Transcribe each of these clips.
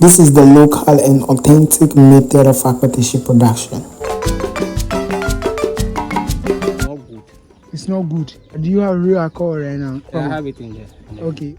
This is the local and authentic method of Akpeteshie production. Not good. It's not good. Do you have real alcohol right now? I have it in there. Okay.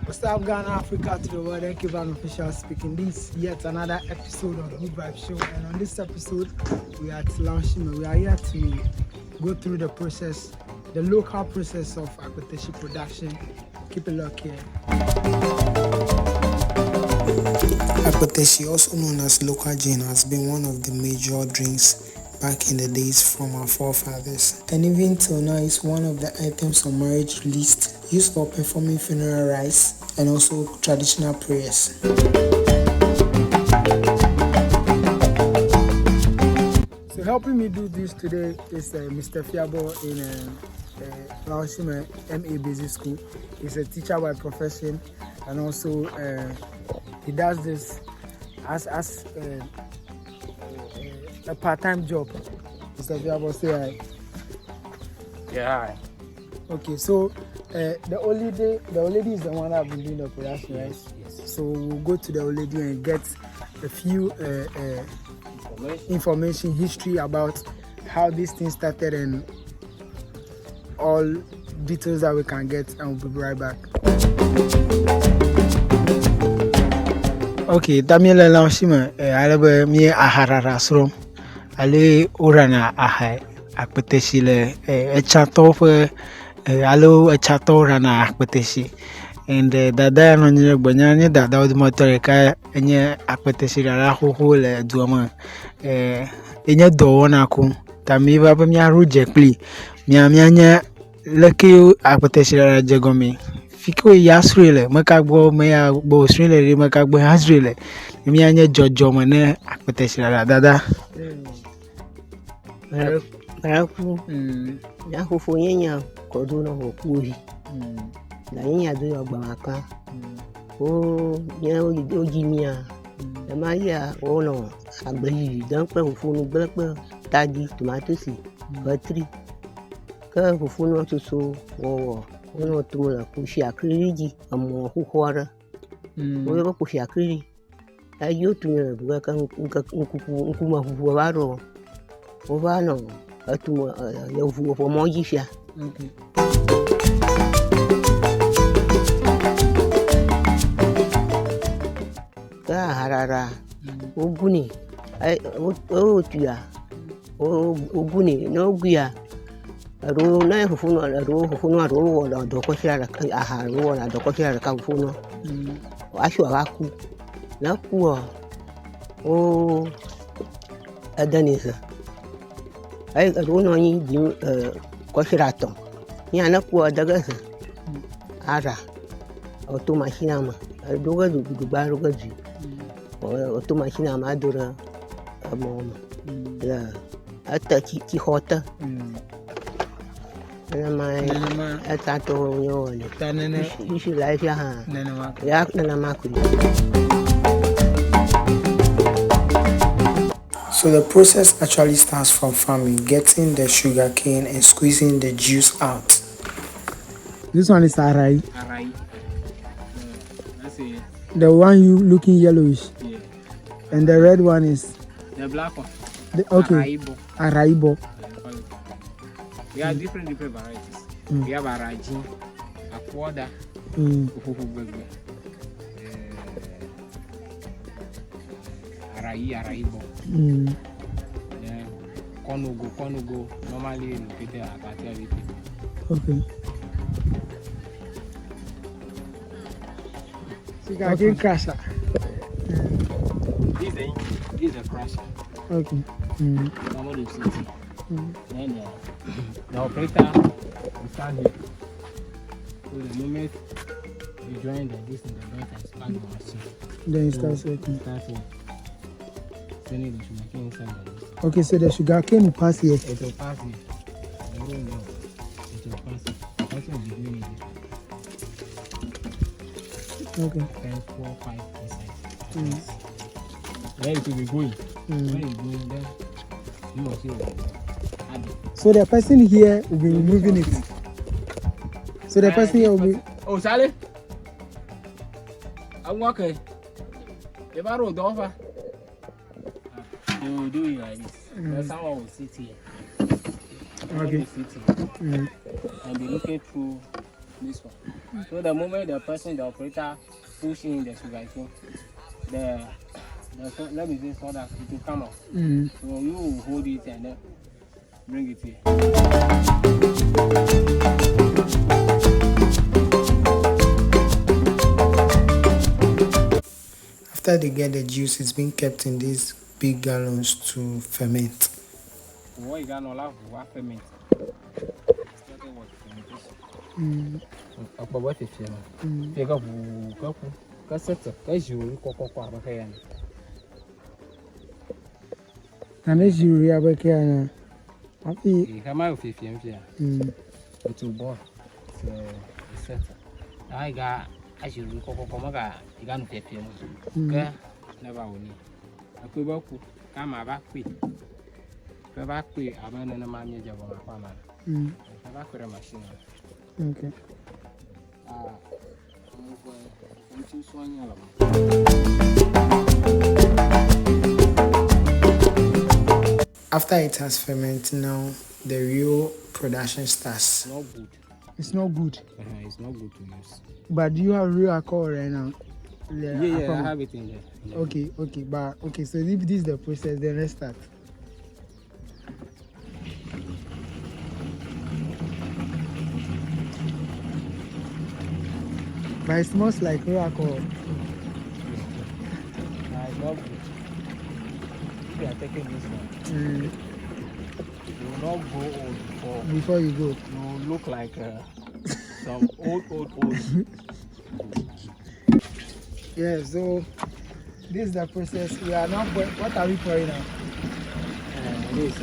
What's up, Ghana, Africa to the world? Thank you, Van Official speaking. This is yet another episode of Good Vibe Show, and on this episode, we are at Laworshime. We are here to go through the process, the local process of Akpeteshie production. Keep it locked here. Akpeteshie, also known as local gin, has been one of the major drinks back in the days from our forefathers, and even till now is one of the items on marriage list, used for performing funeral rites and also traditional prayers. So helping me do this today is Mr. Fiabo in Laworshime MA Basic School. He's a teacher by profession, and also he does this as a part-time job. Mr. Fiabo, say hi. Yeah. Okay, so the old lady is the one that have been doing the production, right? Yes. So we'll go to the old lady and get a few information, history about how this thing started and all details that we can get, and we'll be right back. Okay, Damiela Laworshime, I me aharara srom. Ale urana ahai Akpeteshie le echato fe alo echato rana Akpeteshie, and dada no nye gbanya dada odi motor ka enye Akpeteshie la ho le duama enye do wona ko tami ba mi aruje pli mi anya leke Akpeteshie la jegomi fiko yasrele makagbo me ya bo srele makagbo hasrele mi anya jojo mane Akpeteshie la dada Maraku, na hufu nyanya koduna hokuri. Na nyanya do yogbamaka. Nya ojimia. Na maya ono agbeyi dan pe hufu nu gbepe tadi tomatoes, battery. Ka hufu nu soso wo ono tumula kushi akriji amo huhora. Wo ba kushi akriji. Ayo tumula buga kan nkuma hufu baro. Ovano atumo ya ufuo kwa mojisha. Okay. Ka harara oguni otuya oguni no guya ro na hufuno ro la do ko shira aha ro la do ko shira ka hufuno asho aku na kuo o adanisa ai ro ni di ko shira to ni ana kuo daga ara auto machine ma doga du baro gaji auto machine ma dura amo ya ata ki hota na mai ata to yo ne Tanene ishi life ya ha ya na maku. So the process actually starts from farming, getting the sugarcane and squeezing the juice out. This one is arai. Alright. That's it. The one you looking yellowish. Yeah. And the red one is The black one. okay. Araibo. We have different varieties. We have Araji, Aquada, Araibo. Konugo, normally located at Akpeteshie. Okay. Sugarcane crusher. This is a crusher. Okay. Normal is sitting. Then the operator will stand here. So the moment You join this in the joint and start the machine. Then it starts working. Start sending the sugarcane inside the this. Okay, so the sugarcane will pass here. It will pass here. I don't know. It will pass here. That's what we're doing it. Okay. 10, 4, 5 inside. Then it will be going. When it's going, then you will see add it. So the person here will be removing it. So the person here will be. Oh, Sally? I'm okay. If I roll over, they will do it like this. Then someone will sit here. Okay. Sit here. And be looking through this one. So the moment the person, the operator, push in the sugarcane, let me say so that it will come out. So you will hold it and then bring it here. After they get the juice, it's being kept in these big gallons to ferment. What you got no love for ferment? Apa buat itu ya? Pega buku, kaseta, kajuri koko apa kayak ni? And this you have a can. Happy. Kama ufifi mpya. Itu bo, kaseta. I got kajuri koko maga ikan ufifi mpya. Ke, never woni. Aku baku, kama bakui. Bakui, abang nama mami jawab apa mana? Bakui ada mesin. Okay. After it has fermented, now the real production starts. Not good. It's not good. It's not good to use. But do you have real alcohol right now? Yeah, I have it in there. Yeah. Okay, so if this is the process, then let's start. But it smells like real alcohol. I love it. If you are taking this one, you will not go old before you go. You will look like some old. Yeah, so this is the process. We are now. What are we pouring now? This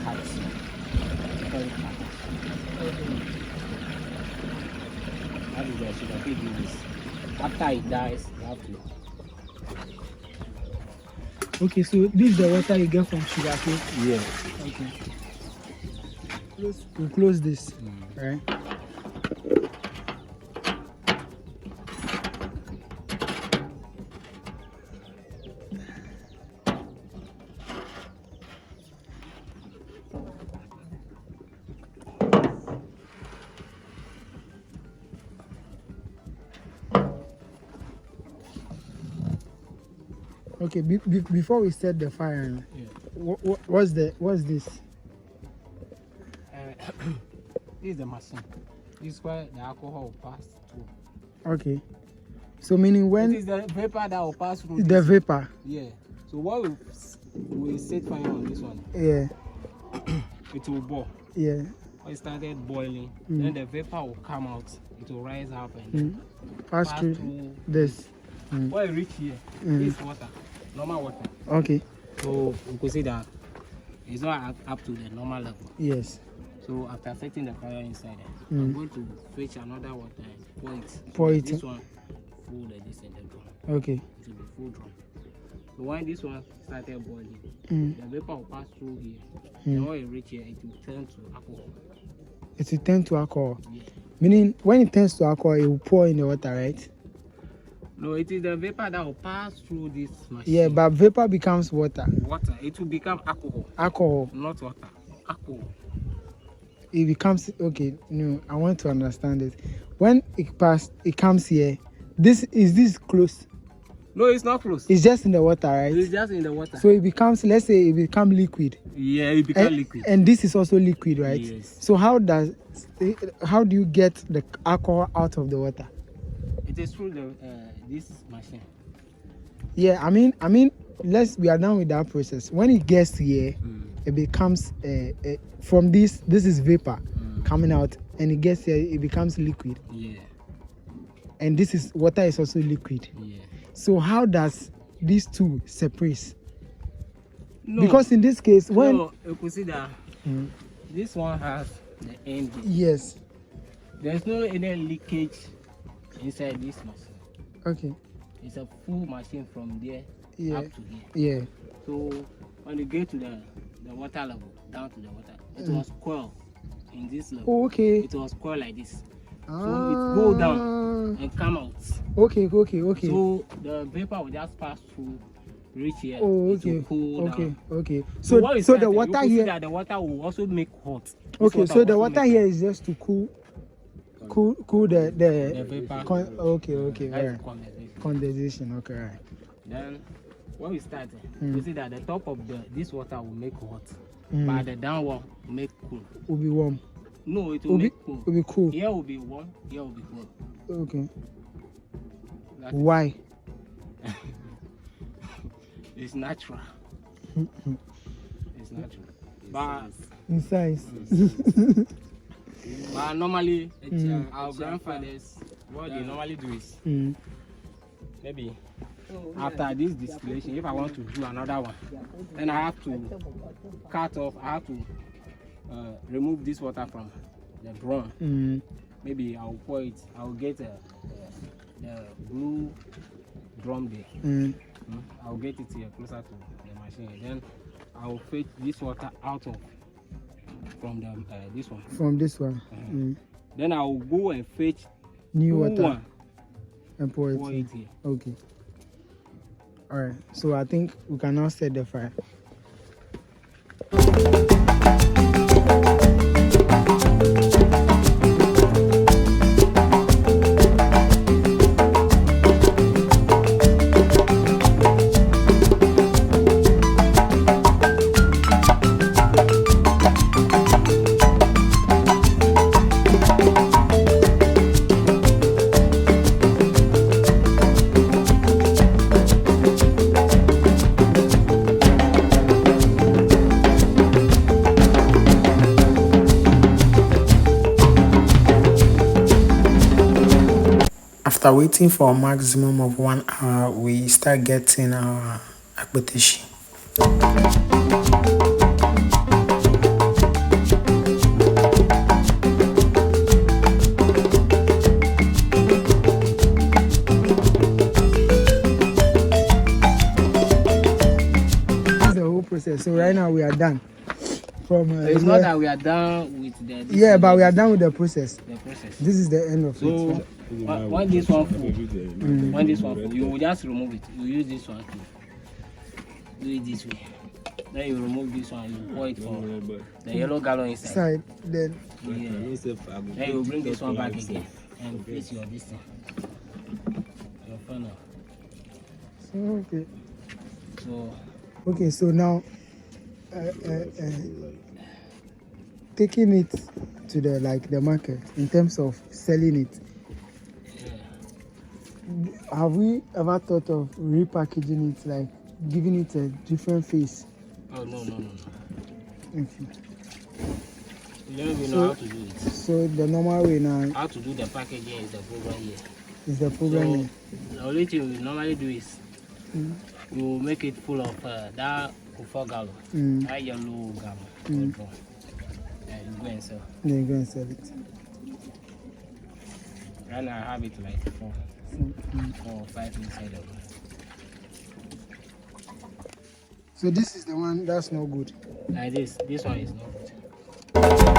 hot. That is the sugar cane use. After it dies, you have to. Okay, so this is the water you get from sugarcane. Yeah. Okay. We'll close this, right? Okay, before we set the fire, what's this? This is the machine. This is where the alcohol will pass through. Okay. So meaning when it is the vapor that will pass through. The vapor. Yeah. So what we set fire on this one? Yeah. It will boil. Yeah. When it started boiling, then the vapor will come out. It will rise up and pass through this. When it reach here, it's water, normal water. Okay. So you could see that it's not up to the normal level. Yes. So after setting the fire inside, I'm going to fetch another water and pour it. Pour it. This one full the drum. Okay. It will be full drum. So when this one started boiling, the vapor will pass through here. And when it reach here, it will turn to alcohol. It will turn to alcohol. Yeah. Meaning when it turns to alcohol, it will pour in the water, right? No, it is the vapor that will pass through this machine. Yeah, but vapor becomes water. Water. It will become alcohol. Alcohol. Not water. Alcohol. It becomes okay. No, I want to understand it. When it comes here. Is this close? No, it's not close. It's just in the water, right? It's just in the water. So it becomes, let's say, it becomes liquid. Yeah, it becomes liquid. And this is also liquid, right? Yes. So how do you get the alcohol out of the water? It is through this machine. Yeah, I mean, we are done with that process. When it gets here, it becomes from this is vapor coming out, and it gets here, it becomes liquid. Yeah. and this is water is also liquid. Yeah. So how does these two separate? No. Because in this case, when you could see that this one has the end. yes, There's no any leakage inside this machine. okay, It's a full machine from there yeah, up to here. yeah, So when you get to the water level, down to the water, it was coil in this level. oh, okay, It was coil like this. So it go down and come out. Okay. So the vapor will just pass through, reach here. Oh, it will okay, cool okay, down. okay. So what is So that? the You water could see here. that the water will also make hot. This Okay, water so the also water make here hot. is just to cool the vapor. okay, That is alright. condensation. Condensation, okay, right. Then when we start, you see that the top of this water will make hot, Mm. but the downward will make cool. Will be warm. No, it will Will be make cool. will be cool. Here will be warm, here will be cool. Okay. That's Why? It's natural. It's natural. But In size. normally, our grandfathers, what they normally do is maybe after this distillation, if I want to do another one, then I have to cut off, I have to remove this water from the drum. Maybe I'll pour it, I'll get the blue drum there. I'll get it here closer to the machine. Then I'll fetch this water out of from the this one. From this one. Then I'll go and fetch New cool water one, and pour it. pour it here. Okay. Alright. So I think we can now set the fire. After waiting for a maximum of 1 hour, we start getting our Akpeteshie. This is the whole process. So right now we are done. From It's not that we are done with the yeah, but we are done with the process. the process. This is the end of So it. when this one full, when this one full, you will just remove it. You use this one to do it this way. Then you remove this one, you pour it for the yellow gallon inside. Side, then Yeah. Then you bring this one back again and place your this thing. Your funnel. okay. So Okay, so now taking it to the market in terms of selling it. Have we ever thought of repackaging it, like giving it a different face? oh no. Okay. You don't even know how to do it. So the normal way now How to do the packaging is the program here. is the programming. So the only thing we normally do is you make it full of that 4 gallon, that yellow gallon. And you go and sell. Then you go and sell it. Right now I have it like 4 or 5 inside of it. So this is the one that's not good. Like this one is not good.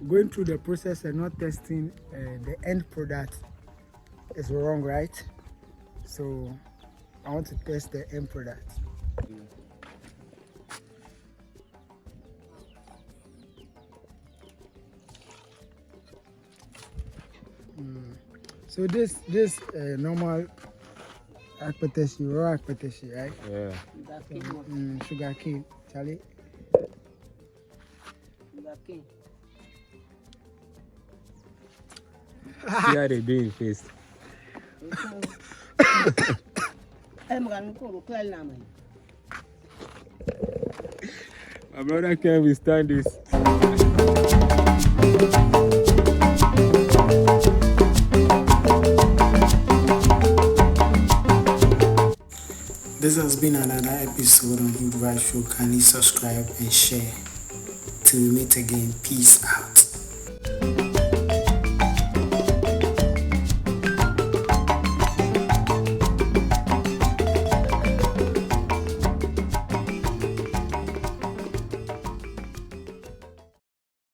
Going through the process and not testing the end product is wrong, right? So I want to test the end product. So this normal Akpeteshie, raw Akpeteshie, right? Yeah. Sugarcane, Charlie. See how they do it first. My brother can't withstand this. This has been another episode on Hood Vibe Show. Kindly subscribe and share. Till we meet again, peace out.